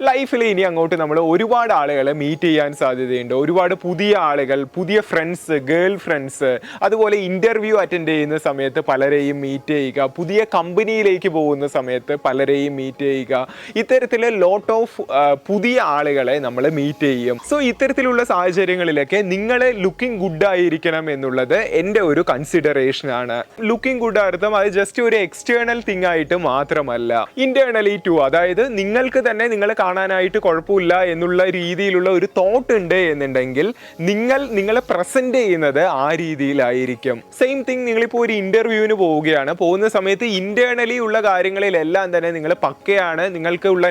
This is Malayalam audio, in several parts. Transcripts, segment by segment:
ലൈഫിൽ ഇനി അങ്ങോട്ട് നമ്മൾ ഒരുപാട് ആളുകളെ മീറ്റ് ചെയ്യാൻ സാധ്യതയുണ്ട്. ഒരുപാട് പുതിയ ആളുകൾ, പുതിയ ഫ്രണ്ട്സ്, ഗേൾ ഫ്രണ്ട്സ്, അതുപോലെ ഇൻ്റർവ്യൂ അറ്റൻഡ് ചെയ്യുന്ന സമയത്ത് പലരെയും മീറ്റ് ചെയ്യുക, പുതിയ കമ്പനിയിലേക്ക് പോകുന്ന സമയത്ത് പലരെയും മീറ്റ് ചെയ്യുക. ഇത്തരത്തിൽ ലോട്ട് ഓഫ് പുതിയ ആളുകളെ നമ്മൾ മീറ്റ് ചെയ്യും. സോ ഇത്തരത്തിലുള്ള സാഹചര്യങ്ങളിലൊക്കെ നിങ്ങൾ ലുക്കിംഗ് ഗുഡ് ആയിരിക്കണം എന്നുള്ളത് എൻ്റെ ഒരു കൺസിഡറേഷനാണ്. ലുക്കിംഗ് ഗുഡ് അർത്ഥം അത് ജസ്റ്റ് ഒരു എക്സ്റ്റേണൽ തിങ് ആയിട്ട് മാത്രമല്ല, ഇന്റേണലി ടു, അതായത് നിങ്ങൾക്ക് തന്നെ നിങ്ങളെ കാണാനായിട്ട് കുഴപ്പമില്ല എന്നുള്ള രീതിയിലുള്ള ഒരു തോട്ട് ഉണ്ട് എന്നുണ്ടെങ്കിൽ നിങ്ങളെ പ്രസന്റ് ചെയ്യുന്നത് ആ രീതിയിലായിരിക്കും. സെയിം തിങ്, നിങ്ങളിപ്പോൾ ഒരു ഇന്റർവ്യൂവിന് പോവുകയാണ്. പോകുന്ന സമയത്ത് ഇന്റേണലി ഉള്ള കാര്യങ്ങളിലെല്ലാം തന്നെ നിങ്ങൾ പക്കയാണ്, നിങ്ങൾക്ക് ഉള്ള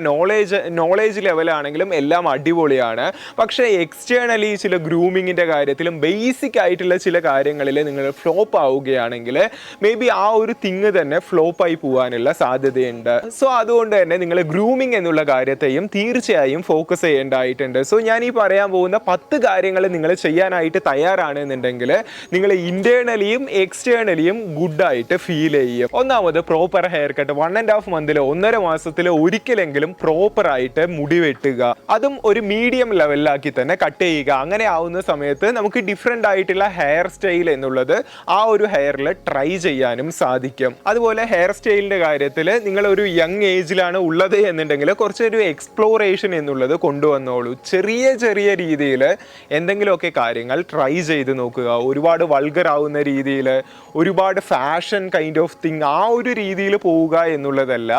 നോളേജ് ലെവലാണെങ്കിലും എല്ലാം അടിപൊളിയാണ്. പക്ഷേ എക്സ്റ്റേണലി ചില ഗ്രൂമിങ്ങിൻ്റെ കാര്യത്തിലും ബേസിക് ആയിട്ടുള്ള ചില കാര്യങ്ങളിൽ നിങ്ങൾ ഫ്ലോപ്പ് ആവുകയാണെങ്കിൽ മേ ബി ആ ഒരു തിങ് തന്നെ ഫ്ലോപ്പായി പോകാനുള്ള സാധ്യതയുണ്ട്. സോ അതുകൊണ്ട് തന്നെ നിങ്ങൾ ഗ്രൂമിങ് എന്നുള്ള കാര്യത്തെയും തീർച്ചയായും ഫോക്കസ് ചെയ്യേണ്ടതായിട്ടുണ്ട്. സോ ഞാൻ ഈ പറയാൻ പോകുന്ന 10 കാര്യങ്ങൾ നിങ്ങൾ ചെയ്യാനായിട്ട് തയ്യാറാണെന്നുണ്ടെങ്കിൽ നിങ്ങൾ ഇന്റേണലിയും എക്സ്റ്റേണലിയും ഗുഡായിട്ട് ഫീൽ ചെയ്യും. ഒന്നാമത് പ്രോപ്പർ ഹെയർ കട്ട്. 1.5 മന്തിലോ 1.5 മാസത്തിലോ ഒരിക്കലെങ്കിലും പ്രോപ്പറായിട്ട് മുടി വെട്ടുക. അതും ഒരു മീഡിയം ലെവലിലാക്കി തന്നെ കട്ട് ചെയ്യുക. അങ്ങനെ ആവുന്ന സമയത്ത് നമുക്ക് ഡിഫറെൻ്റ് ആയിട്ടുള്ള ഹെയർ സ്റ്റൈൽ എന്നുള്ളത് ആ ഒരു ഹെയറിൽ ട്രൈ ചെയ്യാനും സാധിക്കും. അതുപോലെ ഹെയർ സ്റ്റൈലിൻ്റെ കാര്യത്തിൽ നിങ്ങളൊരു യങ് ഏജിലാണ് ഉള്ളത് എന്നുണ്ടെങ്കിൽ കുറച്ചൊരു എക്സ്പ്ലോറേഷൻ എന്നുള്ളത് കൊണ്ടുവന്നോളൂ. ചെറിയ രീതിയിൽ എന്തെങ്കിലുമൊക്കെ കാര്യങ്ങൾ ട്രൈ ചെയ്ത് നോക്കുക. ഒരുപാട് വൾഗർ ആവുന്ന രീതിയിൽ, ഒരുപാട് ഫാഷൻ കൈൻഡ് ഓഫ് തിങ് ആ ഒരു രീതിയിൽ പോവുക എന്നുള്ളതല്ല.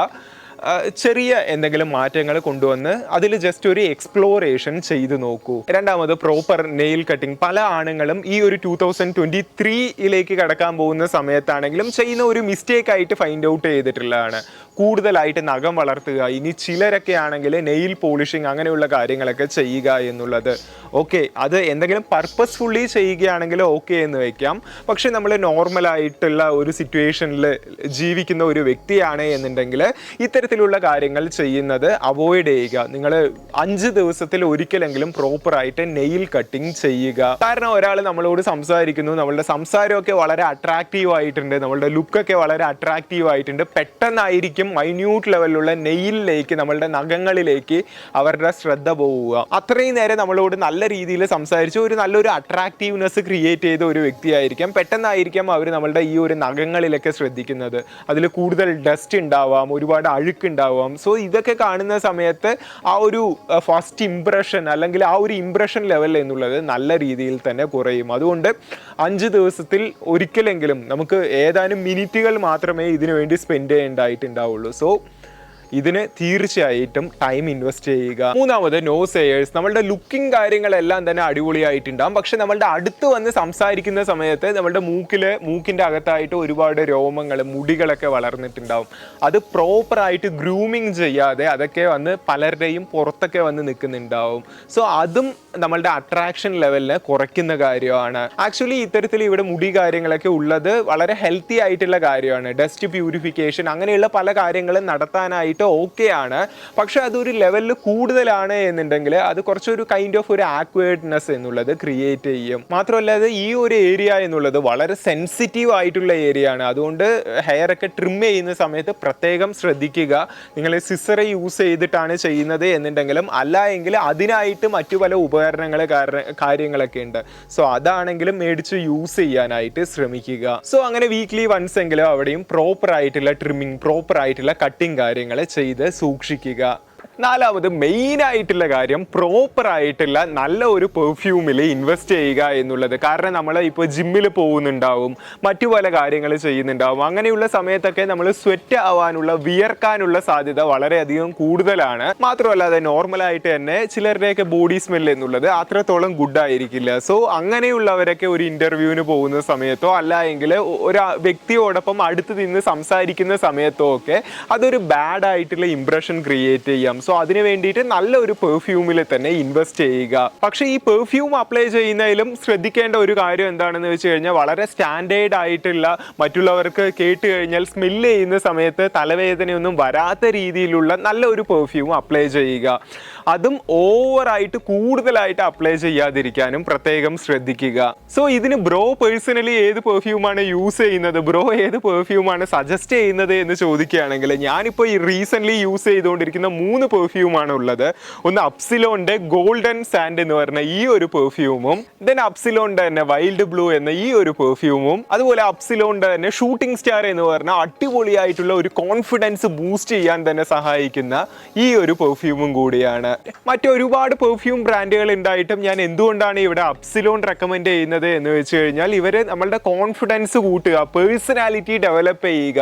ചെറിയ എന്തെങ്കിലും മാറ്റങ്ങൾ കൊണ്ടുവന്ന് അതിൽ ജസ്റ്റ് ഒരു എക്സ്പ്ലോറേഷൻ ചെയ്ത് നോക്കൂ. രണ്ടാമത് പ്രോപ്പർ നെയിൽ കട്ടിങ്. പല ആണുങ്ങളും ഈ ഒരു 2023 കടക്കാൻ പോകുന്ന സമയത്താണെങ്കിലും ചെയ്യുന്ന ഒരു മിസ്റ്റേക്ക് ആയിട്ട് ഫൈൻഡ് ഔട്ട് ചെയ്തിട്ടുള്ളതാണ്. കൂടുതലായിട്ട് നഖം വളർത്തുക. ഇനി ചിലരൊക്കെ ആണെങ്കിൽ നെയിൽ പോളിഷിങ് അങ്ങനെയുള്ള കാര്യങ്ങളൊക്കെ ചെയ്യുക എന്നുള്ളത്. ഓക്കെ, അത് എന്തെങ്കിലും പർപ്പസ്ഫുള്ളി ചെയ്യുകയാണെങ്കിൽ ഓക്കെ എന്ന് വയ്ക്കാം. പക്ഷെ നമ്മൾ നോർമലായിട്ടുള്ള ഒരു സിറ്റുവേഷനിൽ ജീവിക്കുന്ന ഒരു വ്യക്തിയാണ് എന്നുണ്ടെങ്കിൽ ഇത്തരത്തിലുള്ള കാര്യങ്ങൾ ചെയ്യുന്നത് അവോയ്ഡ് ചെയ്യുക. നിങ്ങൾ 5 ദിവസത്തിൽ ഒരിക്കലെങ്കിലും പ്രോപ്പറായിട്ട് നെയിൽ കട്ടിങ് ചെയ്യുക. കാരണം ഒരാൾ നമ്മളോട് സംസാരിക്കുന്നു, നമ്മളുടെ സംസാരമൊക്കെ വളരെ അട്രാക്റ്റീവ് ആയിട്ടുണ്ട്, നമ്മളുടെ ലുക്കൊക്കെ വളരെ അട്രാക്റ്റീവ് ആയിട്ടുണ്ട്, പെട്ടെന്നായിരിക്കും മൈന്യൂട്ട് ലെവലിലുള്ള നെയിലിലേക്ക്, നമ്മളുടെ നഖങ്ങളിലേക്ക് അവരുടെ ശ്രദ്ധ പോവുക. അത്രയും നേരം നമ്മളോട് നല്ല രീതിയിൽ സംസാരിച്ച് ഒരു നല്ലൊരു അട്രാക്റ്റീവ്നെസ് ക്രിയേറ്റ് ചെയ്ത ഒരു വ്യക്തിയായിരിക്കാം. പെട്ടെന്നായിരിക്കാം അവർ നമ്മളുടെ ഈ ഒരു നഖങ്ങളിലൊക്കെ ശ്രദ്ധിക്കുന്നത്. അതിൽ കൂടുതൽ ഡസ്റ്റ് ഉണ്ടാവാം, ഒരുപാട് അഴുക്കുണ്ടാവാം. സോ ഇതൊക്കെ കാണുന്ന സമയത്ത് ആ ഒരു ഫസ്റ്റ് ഇംപ്രഷൻ അല്ലെങ്കിൽ ആ ഒരു ഇംപ്രഷൻ ലെവൽ എന്നുള്ളത് നല്ല രീതിയിൽ തന്നെ കുറയും. അതുകൊണ്ട് 5 ദിവസത്തിൽ ഒരിക്കലെങ്കിലും നമുക്ക് ഏതാനും മിനിറ്റുകൾ മാത്രമേ ഇതിനു വേണ്ടി സ്പെൻഡ് ചെയ്യേണ്ടതായിട്ടുണ്ടാവുള്ളൂ. സോ ഇതിന് തീർച്ചയായിട്ടും ടൈം ഇൻവെസ്റ്റ് ചെയ്യുക. മൂന്നാമത് നോ സേയേഴ്സ്. നമ്മളുടെ ലുക്കിംഗ് കാര്യങ്ങളെല്ലാം തന്നെ അടിപൊളിയായിട്ടുണ്ടാകും. പക്ഷെ നമ്മളുടെ അടുത്ത് വന്ന് സംസാരിക്കുന്ന സമയത്ത് നമ്മളുടെ മൂക്കിൻ്റെ അകത്തായിട്ട് ഒരുപാട് രോമങ്ങൾ, മുടികളൊക്കെ വളർന്നിട്ടുണ്ടാവും. അത് പ്രോപ്പറായിട്ട് ഗ്രൂമിങ് ചെയ്യാതെ അതൊക്കെ വന്ന് പലരുടെയും പുറത്തൊക്കെ വന്ന് നിൽക്കുന്നുണ്ടാവും. സോ അതും നമ്മളുടെ അട്രാക്ഷൻ ലെവലിനെ കുറയ്ക്കുന്ന കാര്യമാണ്. ആക്ച്വലി ഇത്തരത്തിൽ ഇവിടെ മുടി കാര്യങ്ങളൊക്കെ ഉള്ളത് വളരെ ഹെൽത്തി ആയിട്ടുള്ള കാര്യമാണ്. ഡസ്റ്റ് പ്യൂരിഫിക്കേഷൻ അങ്ങനെയുള്ള പല കാര്യങ്ങളും നടത്താനായിട്ട് ഓക്കെ ആണ്. പക്ഷെ അതൊരു ലെവലിൽ കൂടുതലാണ് എന്നുണ്ടെങ്കിൽ അത് കുറച്ചൊരു കൈൻഡ് ഓഫ് ഒരു ആക്വേർഡ്നെസ് എന്നുള്ളത് ക്രിയേറ്റ് ചെയ്യും. മാത്രമല്ല ഈ ഒരു ഏരിയ എന്നുള്ളത് വളരെ സെൻസിറ്റീവ് ആയിട്ടുള്ള ഏരിയ ആണ്. അതുകൊണ്ട് ഹെയർ ഒക്കെ ട്രിം ചെയ്യുന്ന സമയത്ത് പ്രത്യേകം ശ്രദ്ധിക്കുക. നിങ്ങൾ സിസറ് യൂസ് ചെയ്തിട്ടാണ് ചെയ്യുന്നത് എന്നുണ്ടെങ്കിലും അല്ല എങ്കിൽ അതിനായിട്ട് മറ്റു പല കാര്യങ്ങളൊക്കെ ഉണ്ട്. സോ അതാണെങ്കിലും മേടിച്ച് യൂസ് ചെയ്യാനായിട്ട് ശ്രമിക്കുക. സോ അങ്ങനെ വീക്ക്ലി വൺസ് എങ്കിലും അവിടെയും പ്രോപ്പർ ആയിട്ടുള്ള ട്രിമ്മിങ്, പ്രോപ്പർ ആയിട്ടുള്ള കട്ടിങ് കാര്യങ്ങൾ ചെയ്ത് സൂക്ഷിക്കുക. നാലാമത് മെയിൻ ആയിട്ടുള്ള കാര്യം പ്രോപ്പർ ആയിട്ടുള്ള നല്ല ഒരു പെർഫ്യൂമിൽ ഇൻവെസ്റ്റ് ചെയ്യുക എന്നുള്ളത്. കാരണം നമ്മൾ ഇപ്പോൾ ജിമ്മിൽ പോകുന്നുണ്ടാവും, മറ്റു പല കാര്യങ്ങൾ ചെയ്യുന്നുണ്ടാവും. അങ്ങനെയുള്ള സമയത്തൊക്കെ നമ്മൾ സ്വെറ്റ് ആവാനുള്ള, വിയർക്കാനുള്ള സാധ്യത വളരെയധികം കൂടുതലാണ്. മാത്രമല്ല അത് നോർമലായിട്ട് തന്നെ ചിലരുടെയൊക്കെ ബോഡി സ്മെൽ എന്നുള്ളത് അത്രത്തോളം ഗുഡ് ആയിരിക്കില്ല. സോ അങ്ങനെയുള്ളവരൊക്കെ ഒരു ഇൻ്റർവ്യൂവിന് പോകുന്ന സമയത്തോ അല്ല എങ്കിൽ ഒരു വ്യക്തിയോടൊപ്പം അടുത്ത് നിന്ന് സംസാരിക്കുന്ന സമയത്തോ ഒക്കെ അതൊരു ബാഡ് ആയിട്ടുള്ള ഇംപ്രഷൻ ക്രിയേറ്റ് ചെയ്യാം. സോ അതിന് വേണ്ടിയിട്ട് നല്ലൊരു പെർഫ്യൂമിൽ തന്നെ ഇൻവെസ്റ്റ് ചെയ്യുക. പക്ഷേ ഈ പെർഫ്യൂം അപ്ലൈ ചെയ്യുന്നതിലും ശ്രദ്ധിക്കേണ്ട ഒരു കാര്യം എന്താണെന്ന് വെച്ച് കഴിഞ്ഞാൽ വളരെ സ്റ്റാൻഡേർഡ് ആയിട്ടുള്ള, മറ്റുള്ളവർക്ക് കേട്ട് കഴിഞ്ഞാൽ സ്മെല്ല് ചെയ്യുന്ന സമയത്ത് തലവേദനയൊന്നും വരാത്ത രീതിയിലുള്ള നല്ലൊരു പെർഫ്യൂം അപ്ലൈ ചെയ്യുക. അതും ഓവറായിട്ട് കൂടുതലായിട്ട് അപ്ലൈ ചെയ്യാതിരിക്കാനും പ്രത്യേകം ശ്രദ്ധിക്കുക. സോ ഇതിന് ബ്രോ പേഴ്സണലി ഏത് പെർഫ്യൂമാണ് യൂസ് ചെയ്യുന്നത്, ബ്രോ ഏത് പെർഫ്യൂമാണ് സജസ്റ്റ് ചെയ്യുന്നത് എന്ന് ചോദിക്കുകയാണെങ്കിൽ ഞാനിപ്പോൾ ഈ റീസെൻ്റ്ലി യൂസ് ചെയ്തുകൊണ്ടിരിക്കുന്ന 3 പെർഫ്യൂമാണ് ഉള്ളത്. ഒന്ന് അപ്സിലോന്റെ ഗോൾഡൻ സാൻഡ് എന്ന് പറഞ്ഞ ഈ ഒരു പെർഫ്യൂമും, ദെൻ അപ്സിലോന്റെ തന്നെ വൈൽഡ് ബ്ലൂ എന്ന ഈ ഒരു പെർഫ്യൂമും, അതുപോലെ അപ്സിലോന്റെ തന്നെ ഷൂട്ടിംഗ് സ്റ്റാർ എന്ന് പറഞ്ഞ അടിപൊളിയായിട്ടുള്ള ഒരു കോൺഫിഡൻസ് ബൂസ്റ്റ് ചെയ്യാൻ തന്നെ സഹായിക്കുന്ന ഈ ഒരു പെർഫ്യൂമും കൂടിയാണ്. മറ്റൊരുപാട് പെർഫ്യൂം ബ്രാൻഡുകൾ ഉണ്ടായിട്ടും ഞാൻ എന്തുകൊണ്ടാണ് ഇവിടെ അപ്സിലോൺ റെക്കമെൻഡ് ചെയ്യുന്നത് എന്ന് വെച്ച് കഴിഞ്ഞാൽ, ഇവർ നമ്മളുടെ കോൺഫിഡൻസ് കൂട്ടുക, പേഴ്സണാലിറ്റി ഡെവലപ്പ് ചെയ്യുക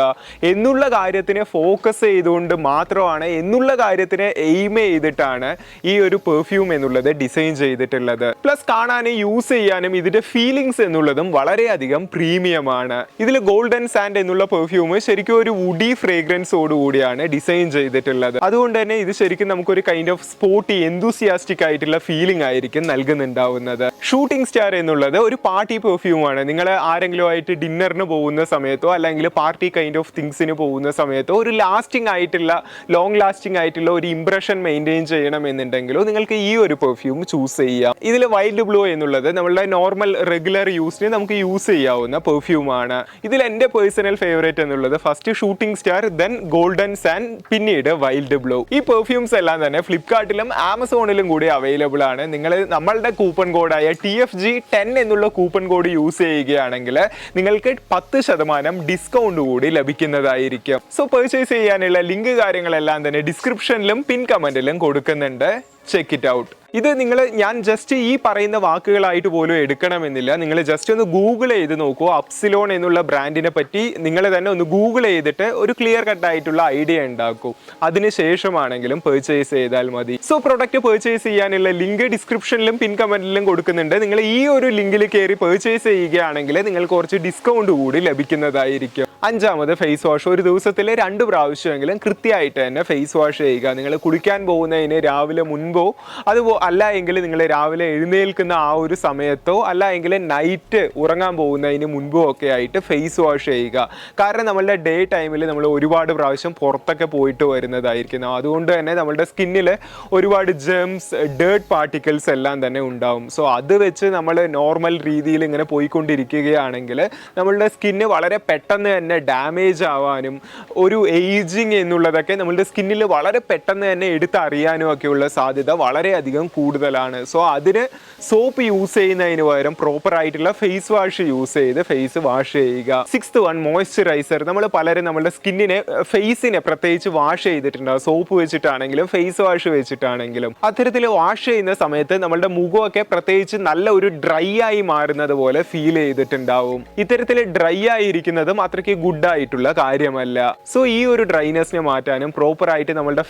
എന്നുള്ള കാര്യത്തിനെ ഫോക്കസ് ചെയ്തുകൊണ്ട് മാത്രമാണ്, എന്നുള്ള കാര്യത്തിനെ എയിം ചെയ്തിട്ടാണ് ഈ ഒരു പെർഫ്യൂം എന്നുള്ളത് ഡിസൈൻ ചെയ്തിട്ടുള്ളത്. പ്ലസ് കാണാനും യൂസ് ചെയ്യാനും ഇതിന്റെ ഫീലിങ്സ് എന്നുള്ളതും വളരെയധികം പ്രീമിയമാണ്. ഇതിൽ ഗോൾഡൻ സാൻഡ് എന്നുള്ള പെർഫ്യൂം ശരിക്കും ഒരു വുഡി ഫ്രേഗ്രൻസോട് കൂടിയാണ് ഡിസൈൻ ചെയ്തിട്ടുള്ളത്. അതുകൊണ്ട് തന്നെ ഇത് ശരിക്കും നമുക്കൊരു കൈൻഡ് ഓഫ് സ്പോർട്ടി എന്തൂസിയാസ്റ്റിക് ആയിട്ടുള്ള ഫീലിംഗ് ആയിരിക്കും നൽകുന്നുണ്ടാവുന്നത്. ഷൂട്ടിംഗ് സ്റ്റാർ എന്നുള്ളത് ഒരു പാർട്ടി പെർഫ്യൂമാണ്. നിങ്ങൾ ആരെങ്കിലും ആയിട്ട് ഡിന്നറിന് പോകുന്ന സമയത്തോ അല്ലെങ്കിൽ പാർട്ടി കൈൻഡ് ഓഫ് തിങ്സിന് പോകുന്ന സമയത്തോ ഒരു ലോങ് ലാസ്റ്റിംഗ് ആയിട്ടുള്ള ഒരു ഇംപ്രഷൻ മെയിൻറ്റെയിൻ ചെയ്യണം എന്നുണ്ടെങ്കിലോ നിങ്ങൾക്ക് ഈ ഒരു പെർഫ്യൂം ചൂസ് ചെയ്യാം. ഇതിൽ വൈൽഡ് ബ്ലൂ എന്നുള്ളത് നമ്മളുടെ നോർമൽ റെഗുലർ യൂസിന് നമുക്ക് യൂസ് ചെയ്യാവുന്ന പെർഫ്യൂമാണ്. ഇതിൽ എൻ്റെ പേഴ്സണൽ ഫേവറേറ്റ് എന്നുള്ളത് first shooting star, then golden sand, പിന്നീട് വൈൽഡ് ബ്ലൂ. ഈ പെർഫ്യൂംസ് എല്ലാം തന്നെ ഫ്ലിപ്കാർട്ടിലും ആമസോണിലും കൂടി അവൈലബിൾ ആണ്. നിങ്ങൾ നമ്മളുടെ കൂപ്പൺ കോഡായ TFG10 എന്നുള്ള കൂപ്പൺ കോഡ് യൂസ് ചെയ്യുകയാണെങ്കിൽ നിങ്ങൾക്ക് 10% ഡിസ്കൗണ്ട് കൂടി ലഭിക്കുന്നതായിരിക്കും. സോ പർച്ചേസ് ചെയ്യാനുള്ള ലിങ്ക് കാര്യങ്ങളെല്ലാം തന്നെ ഡിസ്ക്രിപ്ഷനിലും പിൻ കമന്റിലും കൊടുക്കുന്നുണ്ട്. Check it out. ഇത് ഞാൻ ജസ്റ്റ് ഈ പറയുന്ന വാക്കുകളായിട്ട് പോലും എടുക്കണമെന്നില്ല. നിങ്ങൾ ജസ്റ്റ് ഒന്ന് ഗൂഗിൾ ചെയ്ത് നോക്കൂ. അപ്സിലോൺ എന്നുള്ള ബ്രാൻഡിനെ പറ്റി നിങ്ങൾ തന്നെ ഒന്ന് ഗൂഗിൾ ചെയ്തിട്ട് ഒരു ക്ലിയർ കട്ട് ആയിട്ടുള്ള ഐഡിയ ഉണ്ടാക്കൂ. അതിനുശേഷമാണെങ്കിലും പർച്ചേസ് ചെയ്താൽ മതി. സോ പ്രൊഡക്റ്റ് പർച്ചേസ് ചെയ്യാനുള്ള ലിങ്ക് ഡിസ്ക്രിപ്ഷനിലും പിൻ കമന്റിലും കൊടുക്കുന്നുണ്ട്. നിങ്ങൾ ഈ ഒരു ലിങ്കിൽ കയറി പർച്ചേസ് ചെയ്യുകയാണെങ്കിൽ നിങ്ങൾക്ക് കുറച്ച് ഡിസ്കൗണ്ട് കൂടി ലഭിക്കുന്നതായിരിക്കും. 5ാമത് ഫേസ് വാഷ്. ഒരു ദിവസത്തിൽ 2 പ്രാവശ്യമെങ്കിലും കൃത്യമായിട്ട് തന്നെ ഫേസ് വാഷ് ചെയ്യുക. നിങ്ങൾ കുളിക്കാൻ പോകുന്നതിന് രാവിലെ മുൻപോ അല്ല എങ്കിൽ നിങ്ങൾ രാവിലെ എഴുന്നേൽക്കുന്ന ആ ഒരു സമയത്തോ അല്ല എങ്കിൽ നൈറ്റ് ഉറങ്ങാൻ പോകുന്നതിന് മുൻപോ ഒക്കെ ആയിട്ട് ഫേസ് വാഷ് ചെയ്യുക. കാരണം നമ്മളുടെ ഡേ ടൈമിൽ നമ്മൾ ഒരുപാട് പ്രാവശ്യം പുറത്തൊക്കെ പോയിട്ട് വരുന്നതായിരിക്കും. അതുകൊണ്ട് തന്നെ നമ്മളുടെ സ്കിന്നിൽ ഒരുപാട് ജെംസ്, ഡേർട്ട് പാർട്ടിക്കിൾസ് എല്ലാം തന്നെ ഉണ്ടാവും. സോ അത് വെച്ച് നമ്മൾ നോർമൽ രീതിയിൽ ഇങ്ങനെ പോയിക്കൊണ്ടിരിക്കുകയാണെങ്കിൽ നമ്മളുടെ സ്കിന്ന് വളരെ പെട്ടെന്ന് തന്നെ ഡാമേജ് ആവാനും ഒരു ഏജിങ് എന്നുള്ളതൊക്കെ നമ്മളുടെ സ്കിന്നിൽ വളരെ പെട്ടെന്ന് തന്നെ എടുത്തറിയാനും ഒക്കെയുള്ള സാധ്യത വളരെയധികം കൂടുതലാണ്. സോ അതിന് സോപ്പ് യൂസ് ചെയ്യുന്നതിന് പകരം പ്രോപ്പർ ആയിട്ടുള്ള ഫേസ് വാഷ് യൂസ് ചെയ്ത് ഫേസ് വാഷ് ചെയ്യുക. 6th one moisturiser. നമ്മൾ പലരും നമ്മുടെ ഫേസിനെ പ്രത്യേകിച്ച് വാഷ് ചെയ്തിട്ടുണ്ടാവും. സോപ്പ് വെച്ചിട്ടാണെങ്കിലും ഫേസ് വാഷ് വെച്ചിട്ടാണെങ്കിലും. അത്തരത്തിൽ വാഷ് ചെയ്യുന്ന സമയത്ത് നമ്മളുടെ മുഖമൊക്കെ പ്രത്യേകിച്ച് നല്ല ഒരു ഡ്രൈ ആയി മാറുന്നത് പോലെ ഫീൽ ചെയ്തിട്ടുണ്ടാവും. ഇത്തരത്തിൽ ഡ്രൈ ആയിരിക്കുന്നതും അത്രയ്ക്ക് ഗുഡ് ആയിട്ടുള്ള കാര്യമല്ല. സോ ഈ ഒരു ഡ്രൈനെസ്സിനെ മാറ്റാനും പ്രോപ്പർ ആയിട്ട് നമ്മളുടെ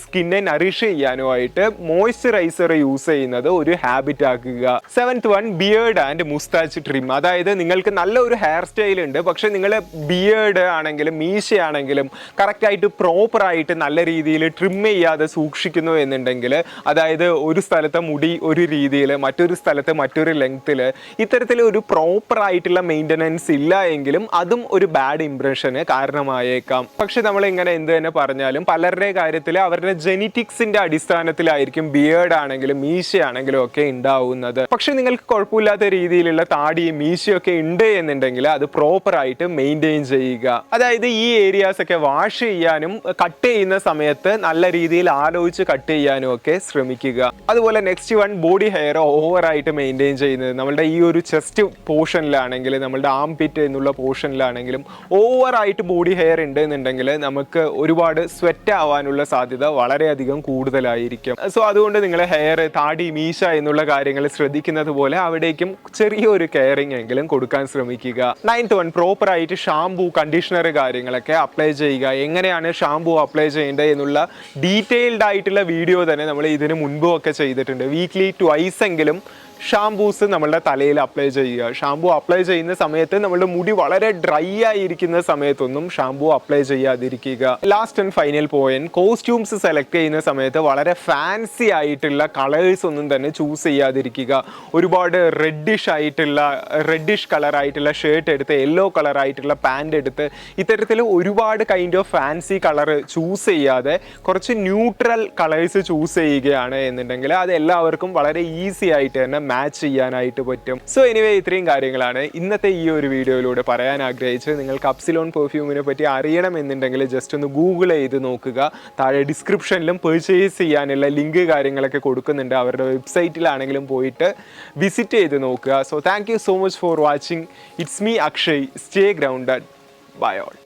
സ്കിന്നെ നറിഷ് ചെയ്യാനും ആയിട്ട് മോയ്സ്ചറൈസർ യൂസ് ചെയ്യുന്നത് ഒരു ഹാബിറ്റ് ആക്കുക. 7th one beard and moustache trim. അതായത് നിങ്ങൾക്ക് നല്ല ഒരു ഹെയർ സ്റ്റൈൽ ഉണ്ട്, പക്ഷെ നിങ്ങൾ ബിയേർഡ് ആണെങ്കിലും മീശയാണെങ്കിലും കറക്റ്റായിട്ട് പ്രോപ്പറായിട്ട് നല്ല രീതിയിൽ ട്രിം ചെയ്യാതെ സൂക്ഷിക്കുന്നു എന്നുണ്ടെങ്കിൽ, അതായത് ഒരു സ്ഥലത്തെ മുടി ഒരു രീതിയിൽ മറ്റൊരു സ്ഥലത്ത് മറ്റൊരു ലെങ്ത്തിൽ, ഇത്തരത്തിൽ ഒരു പ്രോപ്പറായിട്ടുള്ള മെയിൻ്റനൻസ് ഇല്ല എങ്കിലും അതും ഒരു ബാഡ് ഇംപ്രഷന് കാരണമായേക്കാം. പക്ഷെ നമ്മൾ ഇങ്ങനെ എന്ത് തന്നെ പറഞ്ഞാലും പലരുടെ കാര്യത്തിൽ അവരുടെ ജെനറ്റിക്സിന്റെ അടിസ്ഥാനത്തിലായിരിക്കും ബിയേർഡ് ആണെങ്കിലും മീശയാണെങ്കിലും ഒക്കെ ഉണ്ടാവുന്നത്. പക്ഷെ നിങ്ങൾക്ക് കുഴപ്പമില്ലാത്ത രീതിയിലുള്ള താടിയും മീശയൊക്കെ ഉണ്ട് എന്നുണ്ടെങ്കിൽ അത് പ്രോപ്പർ ആയിട്ട് മെയിൻറ്റെയിൻ ചെയ്യുക. അതായത് ഈ ഏരിയാസ് ഒക്കെ വാഷ് ചെയ്യാനും കട്ട് ചെയ്യുന്ന സമയത്ത് നല്ല രീതിയിൽ ആലോചിച്ച് കട്ട് ചെയ്യാനും ഒക്കെ ശ്രമിക്കുക. അതുപോലെ next one body hair over ആയിട്ട് മെയിൻറ്റെയിൻ ചെയ്യുന്നത്. നമ്മളുടെ ഈ ഒരു ചെസ്റ്റ് പോർഷനിലാണെങ്കിൽ നമ്മളുടെ ആം പിറ്റ് എന്നുള്ള പോർഷനിലാണെങ്കിലും ഓവർ ആയിട്ട് ബോഡി ഹെയർ ഉണ്ട് എന്നുണ്ടെങ്കിൽ നമുക്ക് ഒരുപാട് സ്വെറ്റ് ആവാനുള്ള സാധ്യത വളരെയധികം കൂടുതലായിരിക്കും. സോ അതുകൊണ്ട് നിങ്ങൾ ഹെയർ, താടി, മീശ എന്നുള്ള കാര്യങ്ങൾ ശ്രദ്ധിക്കുന്നത് പോലെ അവിടേക്കും ചെറിയൊരു കെയറിംഗ് എങ്കിലും കൊടുക്കാൻ ശ്രമിക്കുക. 9th വൺ പ്രോപ്പർ ആയിട്ട് ഷാംപൂ, കണ്ടീഷണർ കാര്യങ്ങളൊക്കെ അപ്ലൈ ചെയ്യുക. എങ്ങനെയാണ് ഷാംപൂ അപ്ലൈ ചെയ്യേണ്ടത് എന്നുള്ള ഡീറ്റെയിൽഡ് ആയിട്ടുള്ള വീഡിയോ തന്നെ നമ്മൾ ഇതിന് മുൻപും ഒക്കെ ചെയ്തിട്ടുണ്ട്. വീക്ക്ലി 2 എങ്കിലും ഷാംപൂസ് നമ്മളുടെ തലയിൽ അപ്ലൈ ചെയ്യുക. ഷാംപൂ അപ്ലൈ ചെയ്യുന്ന സമയത്ത് നമ്മളുടെ മുടി വളരെ ഡ്രൈ ആയിരിക്കുന്ന സമയത്തൊന്നും ഷാംപൂ അപ്ലൈ ചെയ്യാതിരിക്കുക. Last and final point, costumes select ചെയ്യുന്ന സമയത്ത് വളരെ ഫാൻസി ആയിട്ടുള്ള കളേഴ്സ് ഒന്നും തന്നെ ചൂസ് ചെയ്യാതിരിക്കുക. ഒരുപാട് റെഡിഷ് കളർ ആയിട്ടുള്ള ഷർട്ട് എടുത്ത് യെല്ലോ കളർ ആയിട്ടുള്ള പാൻറ് എടുത്ത് ഇത്തരത്തിൽ ഒരുപാട് kind of fancy colour choose ചെയ്യാതെ കുറച്ച് ന്യൂട്രൽ കളേഴ്സ് ചൂസ് ചെയ്യുകയാണ് എന്നുണ്ടെങ്കിൽ അത് എല്ലാവർക്കും വളരെ ഈസി ആയിട്ട് തന്നെ മാച്ച് ചെയ്യാനായിട്ട് പറ്റും. സോ എനിവേ ഇത്രയും കാര്യങ്ങളാണ് ഇന്നത്തെ ഈ ഒരു വീഡിയോയിലൂടെ പറയാൻ ആഗ്രഹിച്ചത്. നിങ്ങൾക്ക് അപ്സിലോൺ പെർഫ്യൂമിനെ പറ്റി അറിയണമെന്നുണ്ടെങ്കിൽ ജസ്റ്റ് ഒന്ന് ഗൂഗിൾ ചെയ്ത് നോക്കുക. താഴെ ഡിസ്ക്രിപ്ഷനിലും പർച്ചേസ് ചെയ്യാനുള്ള ലിങ്ക് കാര്യങ്ങളൊക്കെ കൊടുക്കുന്നുണ്ട്. അവരുടെ വെബ്സൈറ്റിലാണെങ്കിലും പോയിട്ട് വിസിറ്റ് ചെയ്ത് നോക്കുക. So thank you so much for watching. It's me Akshay. Stay grounded. Bye all.